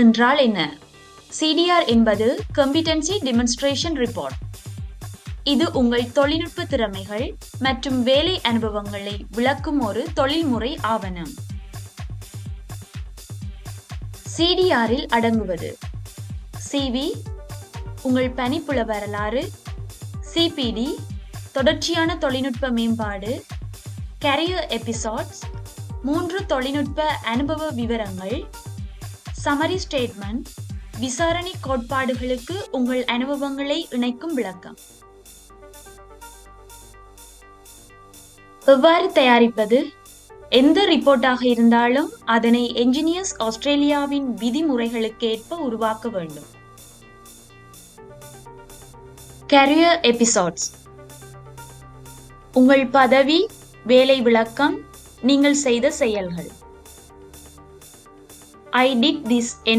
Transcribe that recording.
என்றால் என்ன? CDR என்பது Competency Demonstration Report. இது உங்கள் தொழில்நுட்ப திறமைகள் மற்றும் வேலை அனுபவங்களை விளக்கும் ஒரு தொழில்முறை ஆவணம். CDR-இல் அடங்குவது CV, உங்கள் பணிப்புல வரலாறு, CPD, தொடர்ச்சியான தொழில்நுட்ப மேம்பாடு, கேரியர் எபிசோட்ஸ், 3 தொழில்நுட்ப அனுபவ விவரங்கள், சமரி ஸ்டேட்மெண்ட், விசாரணை கோட்பாடுகளுக்கு உங்கள் அனுபவங்களை இணைக்கும் விளக்கம். எவ்வாறு தயாரிப்பது? எந்த ரிப்போர்ட்டாக இருந்தாலும் அதனை என்ஜினியர்ஸ் ஆஸ்திரேலியாவின் விதிமுறைகளுக்கு ஏற்ப உருவாக்க வேண்டும். கேரியர் எபிசோட்ஸ்: உங்கள் பதவி, வேலை விளக்கம், நீங்கள் செய்த செயல்கள். I did this